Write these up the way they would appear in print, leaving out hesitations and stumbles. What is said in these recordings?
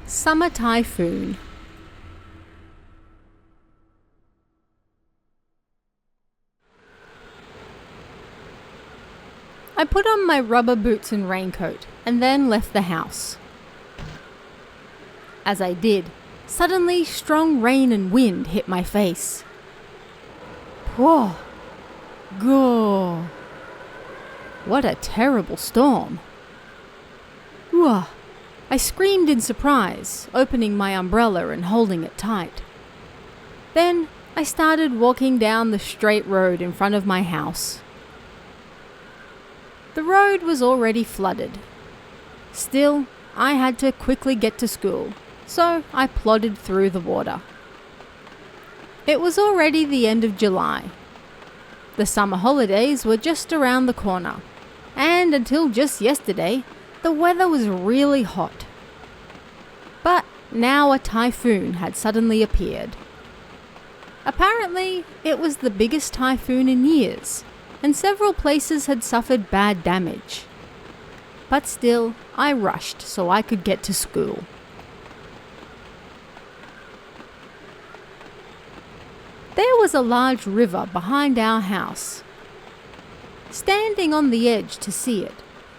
Summer Typhoon. I put on my rubber boots and raincoat and then left the house. As I did, suddenly strong rain and wind hit my face. Whoa! Go! What a terrible storm! Whoa! I screamed in surprise, opening my umbrella and holding it tight. Then I started walking down the straight road in front of my house. The road was already flooded. Still, I had to quickly get to school, so I plodded through the water. It was already the end of July. The summer holidays were just around the corner, and until just yesterday, the weather was really hot. But now a typhoon had suddenly appeared. Apparently, it was the biggest typhoon in years, and several places had suffered bad damage. But still, I rushed so I could get to school. There was a large river behind our house. Standing on the edge to see it,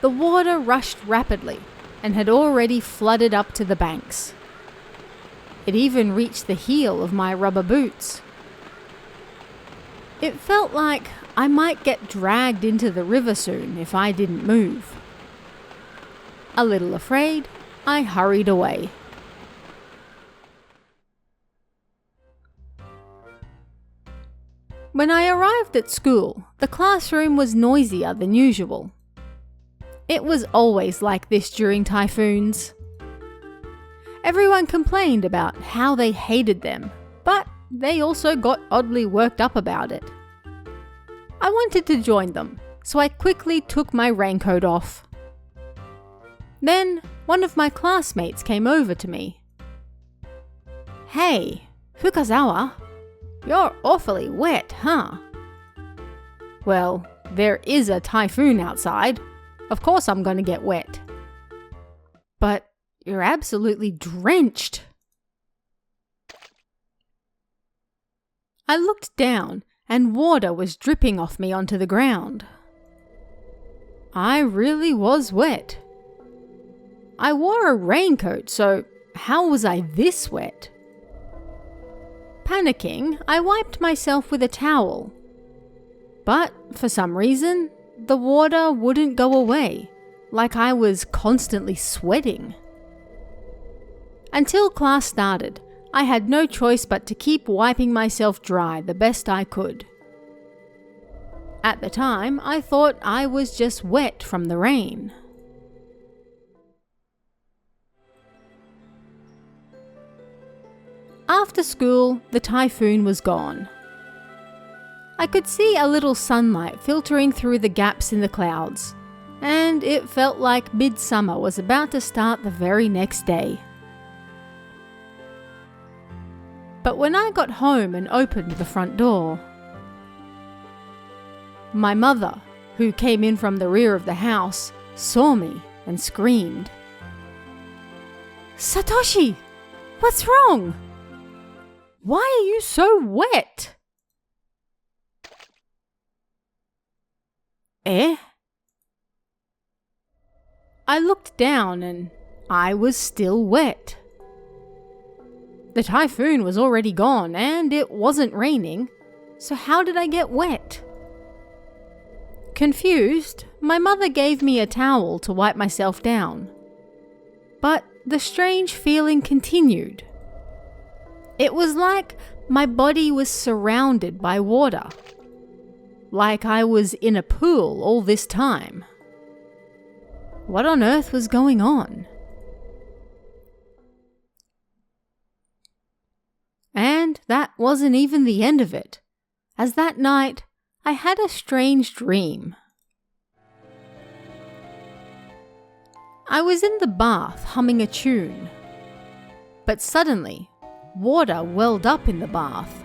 the water rushed rapidly and had already flooded up to the banks. It even reached the heel of my rubber boots. It felt like I might get dragged into the river soon if I didn't move. A little afraid, I hurried away. When I arrived at school, the classroom was noisier than usual. It was always like this during typhoons. Everyone complained about how they hated them, but they also got oddly worked up about it. I wanted to join them, so I quickly took my raincoat off. Then one of my classmates came over to me. "Hey, Fukazawa, you're awfully wet, huh?" "Well, there is a typhoon outside. Of course I'm going to get wet." "But you're absolutely drenched." I looked down and water was dripping off me onto the ground. I really was wet. I wore a raincoat, so how was I this wet? Panicking, I wiped myself with a towel. But for some reason, the water wouldn't go away, like I was constantly sweating. Until class started, I had no choice but to keep wiping myself dry the best I could. At the time, I thought I was just wet from the rain. After school, the typhoon was gone. I could see a little sunlight filtering through the gaps in the clouds, and it felt like midsummer was about to start the very next day. But when I got home and opened the front door, my mother, who came in from the rear of the house, saw me and screamed. "Satoshi, what's wrong? Why are you so wet?" Eh? I looked down and I was still wet. The typhoon was already gone and it wasn't raining, so how did I get wet? Confused, my mother gave me a towel to wipe myself down. But the strange feeling continued. It was like my body was surrounded by water. Like I was in a pool all this time. What on earth was going on? And that wasn't even the end of it, as that night I had a strange dream. I was in the bath humming a tune, but suddenly water welled up in the bath.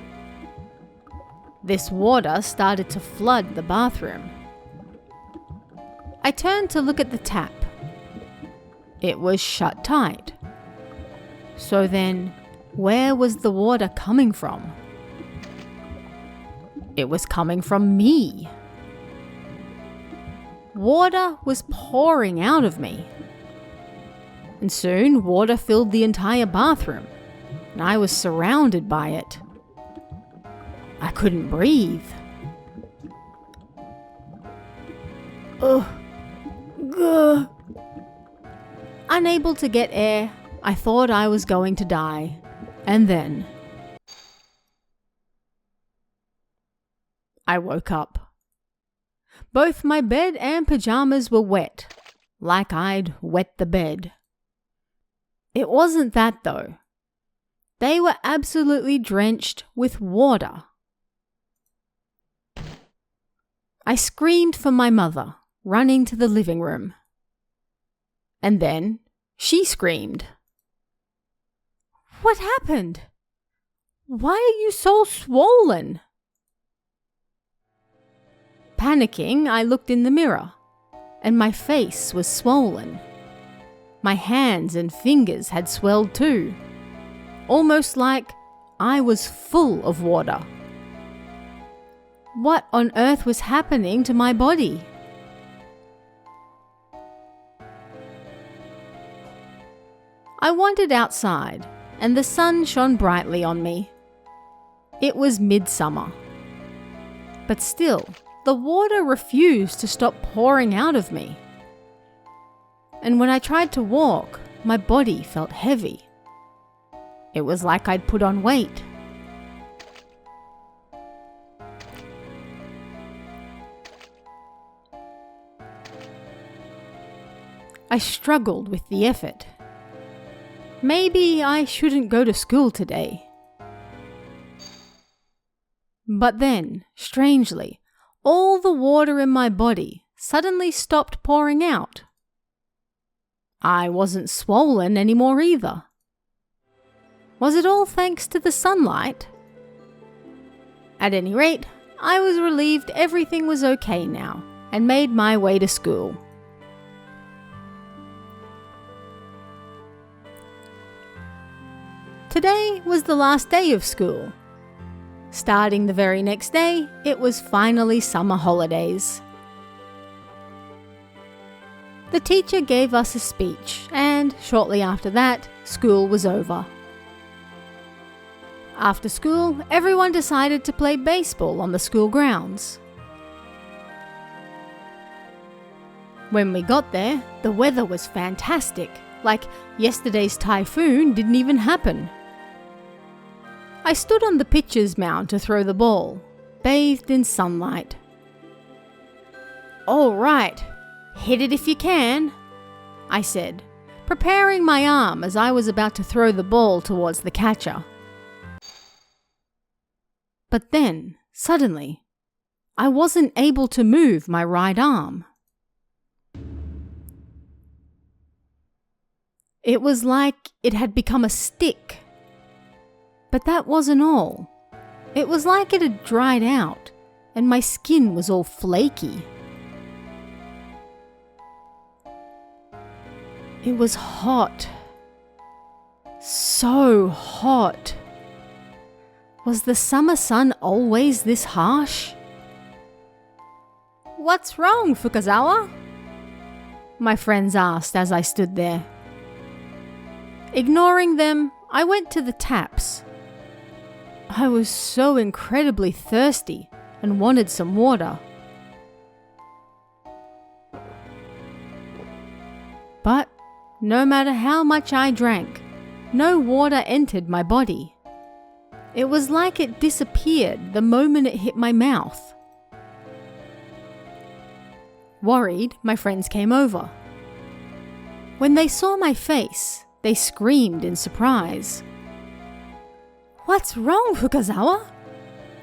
This water started to flood the bathroom. I turned to look at the tap. It was shut tight. So then, where was the water coming from? It was coming from me. Water was pouring out of me. And soon, water filled the entire bathroom, and I was surrounded by it. I couldn't breathe. Ugh. Gah. Unable to get air, I thought I was going to die. And then I woke up. Both my bed and pajamas were wet, like I'd wet the bed. It wasn't that though. They were absolutely drenched with water. I screamed for my mother, running to the living room. And then she screamed. What happened? Why are you so swollen? Panicking, I looked in the mirror, and my face was swollen. My hands and fingers had swelled too, almost like I was full of water. What on earth was happening to my body? I wandered outside, and the sun shone brightly on me. It was midsummer. But still, the water refused to stop pouring out of me. And when I tried to walk, my body felt heavy. It was like I'd put on weight. I struggled with the effort. Maybe I shouldn't go to school today. But then, strangely, all the water in my body suddenly stopped pouring out. I wasn't swollen anymore either. Was it all thanks to the sunlight? At any rate, I was relieved everything was okay now and made my way to school. Today was the last day of school. Starting the very next day, it was finally summer holidays. The teacher gave us a speech, and shortly after that, school was over. After school, everyone decided to play baseball on the school grounds. When we got there, the weather was fantastic, like yesterday's typhoon didn't even happen. I stood on the pitcher's mound to throw the ball, bathed in sunlight. "All right, hit it if you can," I said, preparing my arm as I was about to throw the ball towards the catcher. But then, suddenly, I wasn't able to move my right arm. It was like it had become a stick. But that wasn't all. It was like it had dried out, and my skin was all flaky. It was hot. So hot. Was the summer sun always this harsh? "What's wrong, Fukazawa?" my friends asked as I stood there. Ignoring them, I went to the taps. I was so incredibly thirsty and wanted some water. But no matter how much I drank, no water entered my body. It was like it disappeared the moment it hit my mouth. Worried, my friends came over. When they saw my face, they screamed in surprise. "What's wrong, Fukazawa?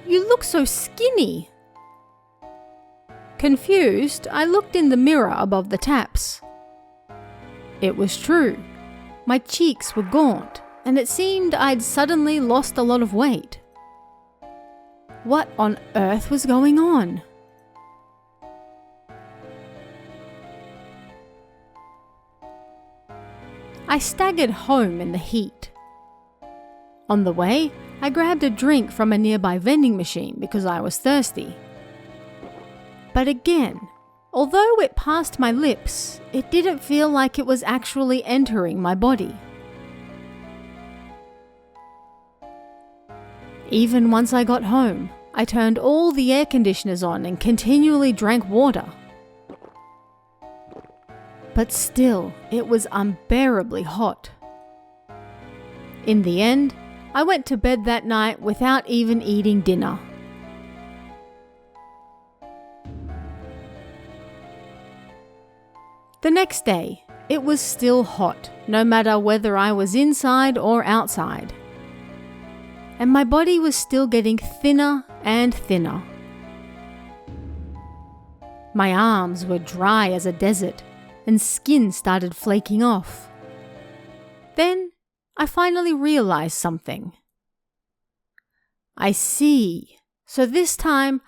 You look so skinny." Confused, I looked in the mirror above the taps. It was true. My cheeks were gaunt, and it seemed I'd suddenly lost a lot of weight. What on earth was going on? I staggered home in the heat, On the way, I grabbed a drink from a nearby vending machine because I was thirsty. But again, although it passed my lips, it didn't feel like it was actually entering my body. Even once I got home, I turned all the air conditioners on and continually drank water. But still, it was unbearably hot. In the end, I went to bed that night without even eating dinner. The next day, it was still hot, no matter whether I was inside or outside. And my body was still getting thinner and thinner. My arms were dry as a desert, and skin started flaking off. Then I finally realized something. I see. So this time,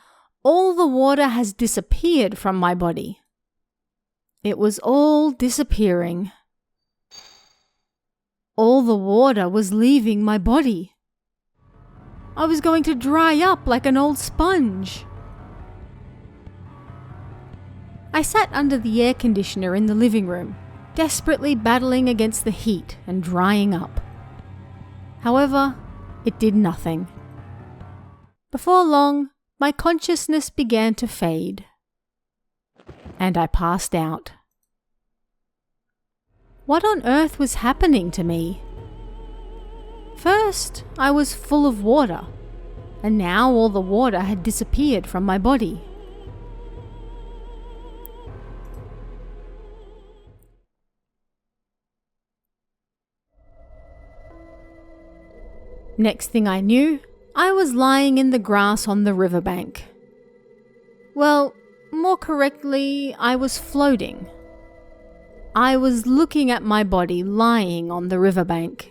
all the water has disappeared from my body. It was all disappearing. All the water was leaving my body. I was going to dry up like an old sponge. I sat under the air conditioner in the living room, desperately battling against the heat and drying up. However, it did nothing. Before long, my consciousness began to fade, and I passed out. What on earth was happening to me? First, I was full of water, and now all the water had disappeared from my body. Next thing I knew, I was lying in the grass on the riverbank. Well, more correctly, I was floating. I was looking at my body lying on the riverbank.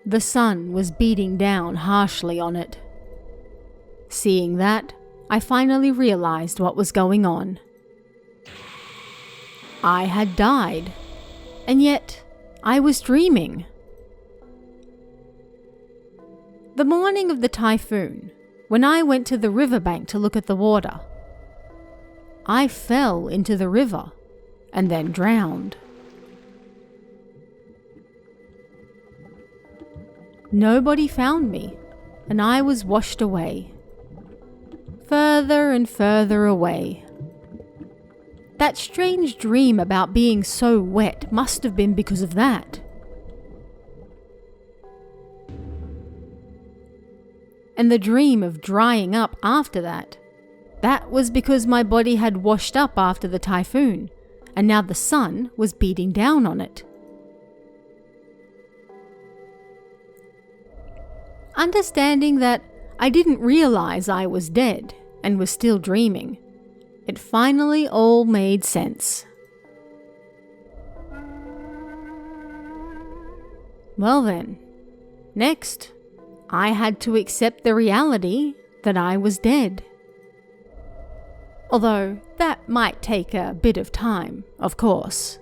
The sun was beating down harshly on it. Seeing that, I finally realized what was going on. I had died, and yet I was dreaming. The morning of the typhoon, when I went to the riverbank to look at the water, I fell into the river and then drowned. Nobody found me, and I was washed away. Further and further away. That strange dream about being so wet must have been because of that. And the dream of drying up after that, that was because my body had washed up after the typhoon, and now the sun was beating down on it. Understanding that I didn't realize I was dead and was still dreaming, it finally all made sense. Well then, next, I had to accept the reality that I was dead. Although that might take a bit of time, of course.